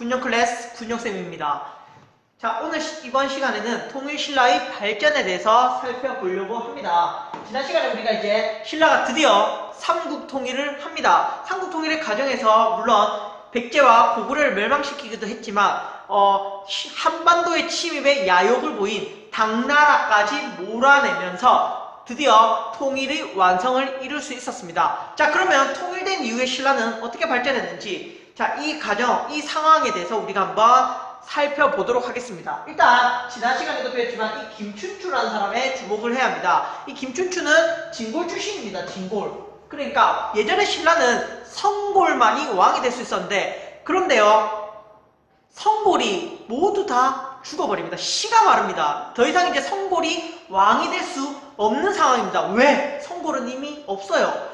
군용 클래스 군용쌤입니다. 자, 이번 시간에는 통일신라의 발전에 대해서 살펴보려고 합니다. 지난 시간에 우리가 이제 신라가 드디어 삼국통일을 합니다. 삼국통일의 과정에서 물론 백제와 고구려를 멸망시키기도 했지만 한반도의 침입에 야욕을 보인 당나라까지 몰아내면서 드디어 통일의 완성을 이룰 수 있었습니다. 자, 그러면 통일된 이후의 신라는 어떻게 발전했는지, 자, 이 과정, 이 상황에 대해서 우리가 한번 살펴보도록 하겠습니다. 일단 지난 시간에도 배웠지만 이 김춘추라는 사람에 주목을 해야 합니다. 이 김춘추는 진골 출신입니다. 진골. 그러니까 예전에 신라는 성골만이 왕이 될 수 있었는데, 그런데요, 성골이 모두 다 죽어버립니다. 씨가 마릅니다. 더 이상 이제 성골이 왕이 될 수 없는 상황입니다. 왜? 성골은 이미 없어요.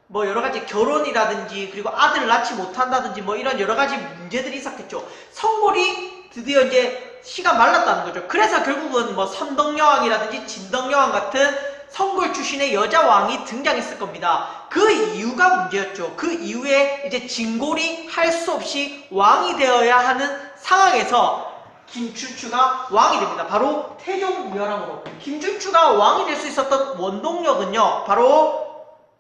뭐 여러가지 결혼이라든지 그리고 아들을 낳지 못한다든지 뭐 이런 여러가지 문제들이 있었겠죠. 성골이 드디어 이제 씨가 말랐다는 거죠. 그래서 결국은 뭐 선덕여왕이라든지 진덕여왕 같은 성골 출신의 여자 왕이 등장했을 겁니다. 그 이유가 문제였죠. 그 이후에 이제 진골이 할 수 없이 왕이 되어야 하는 상황에서 김춘추가 왕이 됩니다. 바로 태종무열왕으로. 김춘추가 왕이 될 수 있었던 원동력은요, 바로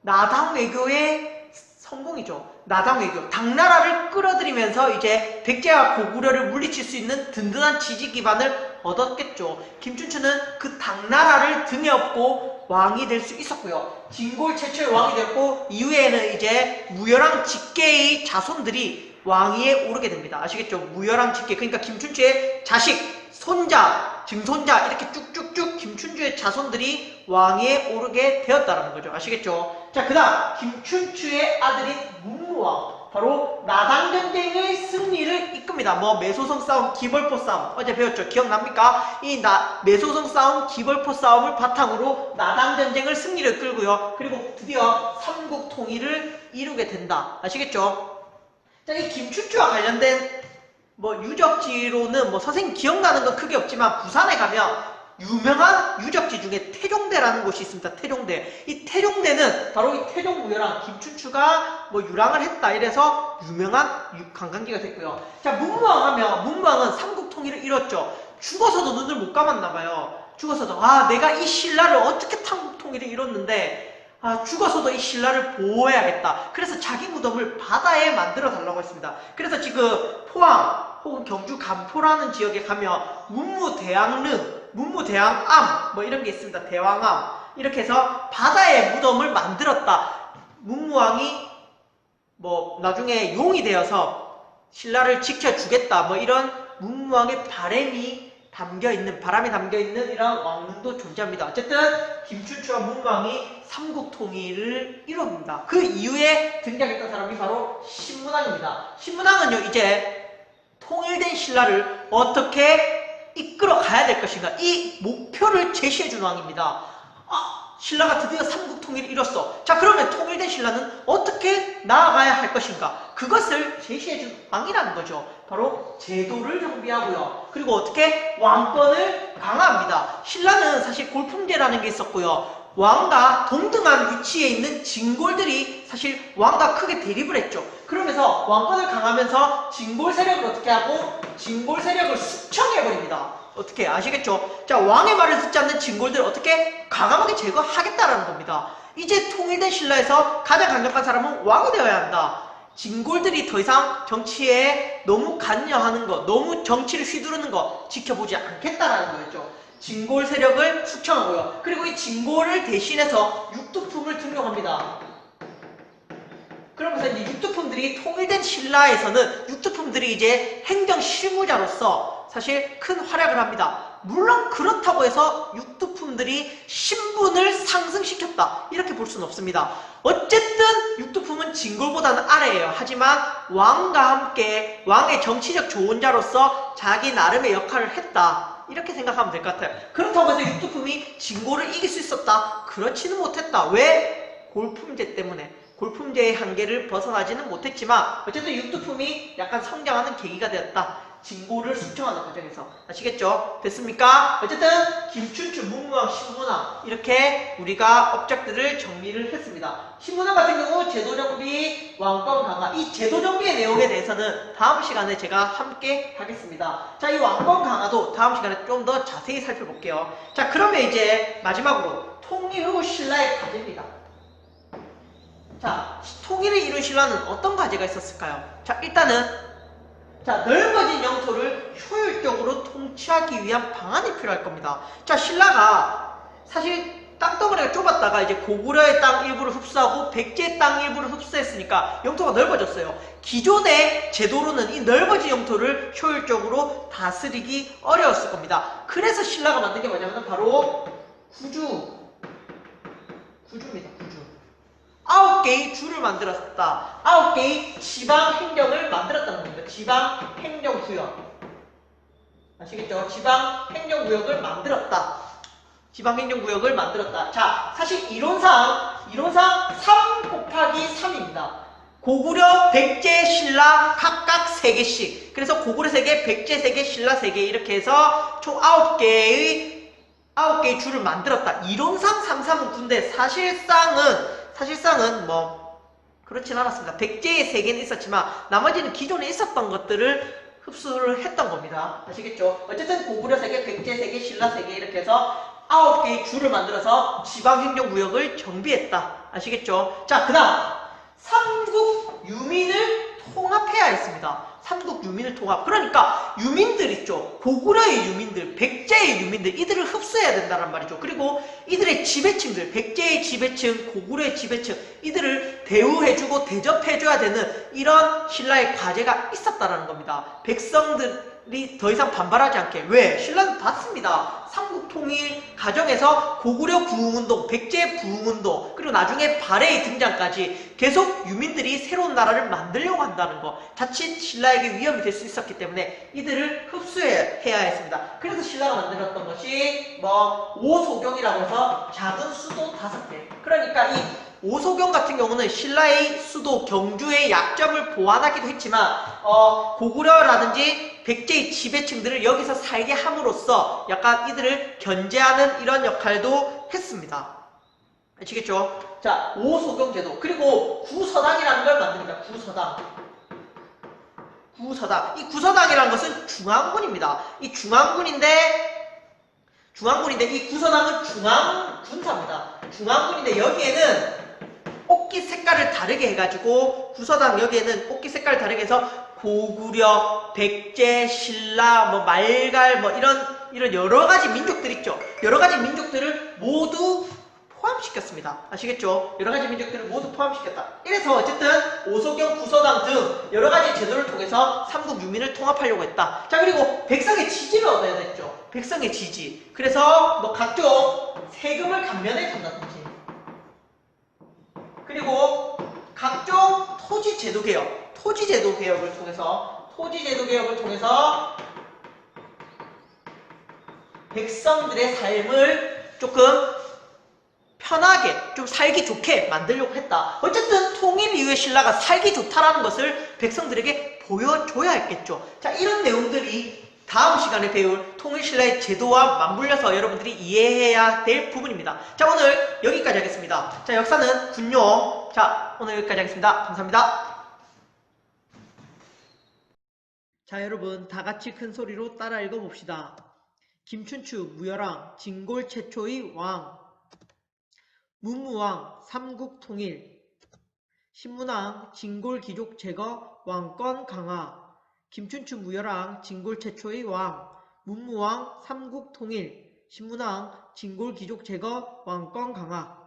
나당외교의 성공이죠. 나당외교. 당나라를 끌어들이면서 이제 백제와 고구려를 물리칠 수 있는 든든한 지지 기반을 얻었겠죠. 김춘추는 그 당나라를 등에 업고 왕이 될 수 있었고요. 진골 최초의 왕이 되었고, 이후에는 이제 무열왕 직계의 자손들이 왕위에 오르게 됩니다. 아시겠죠? 무열왕 직계. 그러니까 김춘추의 자식, 손자, 증손자 이렇게 쭉쭉쭉 김춘추의 자손들이 왕위에 오르게 되었다는 거죠. 아시겠죠? 자, 그 다음 김춘추의 아들인 문무왕. 바로 나당전쟁의 승리를 이끕니다. 뭐 매소성 싸움, 기벌포 싸움 어제 배웠죠? 기억납니까? 이 매소성 싸움, 기벌포 싸움을 바탕으로 나당전쟁을 승리를 끌고요. 그리고 드디어 삼국통일을 이루게 된다. 아시겠죠? 자, 이 김춘추와 관련된 뭐 유적지로는 뭐 선생님 기억나는 건 크게 없지만 부산에 가면 유명한 유적지 중에 태종대라는 곳이 있습니다. 태종대. 이 태종대는 바로 이 태종무열왕 김춘추가 뭐 유랑을 했다 이래서 유명한 관광지가 됐고요. 자, 문무왕 하면 문무왕은 삼국통일을 이뤘죠. 죽어서도 눈을 못 감았나 봐요. 죽어서도 내가 이 신라를 어떻게 삼국통일을 이뤘는데 죽어서도 이 신라를 보호해야겠다. 그래서 자기 무덤을 바다에 만들어 달라고 했습니다. 그래서 지금 포항 혹은 경주 간포라는 지역에 가면 문무대왕릉, 문무대왕암 뭐 이런 게 있습니다. 대왕암. 이렇게 해서 바다에 무덤을 만들었다. 문무왕이 뭐 나중에 용이 되어서 신라를 지켜주겠다. 뭐 이런 문무왕의 바람이 담겨있는 이런 왕릉도 존재합니다. 어쨌든 김춘추와 문무왕이 삼국통일을 이룹니다. 그 이후에 등장했던 사람이 바로 신문왕입니다. 신문왕은요, 이제 통일된 신라를 어떻게 이끌어 가야 될 것인가, 이 목표를 제시해준 왕입니다. 신라가 드디어 삼국통일을 이뤘어. 자, 그러면 통일된 신라는 어떻게 나아가야 할 것인가, 그것을 제시해준 왕이라는 거죠. 바로 제도를 정비하고요. 그리고 어떻게 왕권을 강화합니다. 신라는 사실 골품제라는 게 있었고요. 왕과 동등한 위치에 있는 진골들이 사실 왕과 크게 대립을 했죠. 그러면서 왕권을 강하면서 진골 세력을 어떻게 하고, 진골 세력을 숙청해버립니다. 어떻게 아시겠죠? 자, 왕의 말을 듣지 않는 진골들을 어떻게 과감하게 제거하겠다라는 겁니다. 이제 통일된 신라에서 가장 강력한 사람은 왕이 되어야 한다. 진골들이 더 이상 정치에 너무 관여하는 거, 너무 정치를 휘두르는 거 지켜보지 않겠다라는 거였죠. 진골 세력을 숙청하고요. 그리고 이 진골을 대신해서 육두품을 등용합니다. 그러면서 이제 육두품들이 통일된 신라에서는 육두품들이 이제 행정 실무자로서 사실 큰 활약을 합니다. 물론 그렇다고 해서 육두품들이 신분을 상승시켰다 이렇게 볼 수는 없습니다. 어쨌든 육두품은 진골보다는 아래예요. 하지만 왕과 함께 왕의 정치적 조언자로서 자기 나름의 역할을 했다 이렇게 생각하면 될 것 같아요. 그렇다고 해서 육두품이 진골을 이길 수 있었다? 그렇지는 못했다. 왜? 골품제 때문에. 골품제의 한계를 벗어나지는 못했지만 어쨌든 육두품이 약간 성장하는 계기가 되었다. 진고를 숙청하는 과정에서. 아시겠죠? 됐습니까? 어쨌든 김춘추, 문무왕, 신문왕 이렇게 우리가 업적들을 정리를 했습니다. 신문왕 같은 경우 제도정비, 왕권 강화. 이 제도정비의 내용에 대해서는 다음 시간에 제가 함께 하겠습니다. 자, 이 왕권 강화도 다음 시간에 좀 더 자세히 살펴볼게요. 자, 그러면 이제 마지막으로 통일 후 신라의 과제입니다. 자, 통일을 이룬 신라는 어떤 과제가 있었을까요? 자, 일단은 넓어진 영토를 효율적으로 통치하기 위한 방안이 필요할 겁니다. 자, 신라가 사실 땅덩어리가 좁았다가 이제 고구려의 땅 일부를 흡수하고 백제의 땅 일부를 흡수했으니까 영토가 넓어졌어요. 기존의 제도로는 이 넓어진 영토를 효율적으로 다스리기 어려웠을 겁니다. 그래서 신라가 만든 게 뭐냐면 바로 구주입니다. 구주. 9개의 주를 만들었다. 9개의 지방행정을 만들었다는 겁니다. 지방행정구역. 아시겠죠? 지방행정구역을 만들었다. 지방행정구역을 만들었다. 자, 사실 이론상 3 곱하기 3입니다. 고구려, 백제, 신라 각각 3개씩. 그래서 고구려 3개, 백제 3개, 신라 3개 이렇게 해서 총 9개의 주를 만들었다. 이론상 3, 3은 9인데 사실상은 뭐 그렇진 않았습니다. 백제의 3개는 있었지만 나머지는 기존에 있었던 것들을 흡수를 했던 겁니다. 아시겠죠? 어쨌든 고구려 3개, 백제 3개, 신라 3개 이렇게 해서 9개의 주를 만들어서 지방행정구역을 정비했다. 아시겠죠? 자, 그 다음 삼국 유민을 통합해야 했습니다. 삼국 유민을 통합. 그러니까 유민들 있죠. 고구려의 유민들, 백제의 유민들 이들을 흡수해야 된다는 말이죠. 그리고 이들의 지배층들, 백제의 지배층, 고구려의 지배층 이들을 대우해주고 대접해줘야 되는 이런 신라의 과제가 있었다는 겁니다. 백성들이 더 이상 반발하지 않게. 왜? 신라는 봤습니다. 삼국통일 과정에서 고구려 부흥운동, 백제 부흥운동, 그리고 나중에 발해의 등장까지 계속 유민들이 새로운 나라를 만들려고 한다는 거. 자칫 신라에게 위험이 될 수 있었기 때문에 이들을 흡수해야 했습니다. 그래서 신라가 만들었던 것이 오소경이라고 해서 작은 수도 5개. 그러니까 이 오소경 같은 경우는 신라의 수도 경주의 약점을 보완하기도 했지만 고구려라든지 백제의 지배층들을 여기서 살게 함으로써 약간 이들을 견제하는 이런 역할도 했습니다. 아시겠죠? 자, 오소경 제도. 그리고 구서당이라는 걸 만듭니다. 구서당. 이 구서당이라는 것은 중앙군입니다. 이 중앙군인데 이 구서당은 중앙군사입니다. 중앙군인데 여기에는 옷깃 색깔을 다르게 해가지고 구서당 여기에는 옷깃 색깔을 다르게 해서 고구려, 백제, 신라, 말갈 이런 여러 가지 민족들 있죠. 여러 가지 민족들을 모두 포함시켰습니다. 아시겠죠? 여러 가지 민족들을 모두 포함시켰다. 이래서 어쨌든 오소경, 구서당 등 여러 가지 제도를 통해서 삼국 유민을 통합하려고 했다. 자, 그리고 백성의 지지를 얻어야 됐죠. 백성의 지지. 그래서 각종 세금을 감면해 준다든지. 그리고 각종 토지제도 개혁을 통해서 백성들의 삶을 조금 편하게, 좀 살기 좋게 만들려고 했다. 어쨌든 통일 이후에 신라가 살기 좋다라는 것을 백성들에게 보여줘야 했겠죠. 자, 이런 내용들이 다음 시간에 배울 통일신라의 제도와 맞물려서 여러분들이 이해해야 될 부분입니다. 자, 오늘 여기까지 하겠습니다. 자, 역사는 군용. 자, 오늘 여기까지 하겠습니다. 감사합니다. 자, 여러분 다 같이 큰 소리로 따라 읽어봅시다. 김춘추, 무열왕, 진골 최초의 왕. 문무왕, 삼국통일. 신문왕, 진골귀족 제거, 왕권 강화. 김춘추, 무열왕, 진골 최초의 왕. 문무왕, 삼국통일. 신문왕, 진골귀족 제거, 왕권 강화.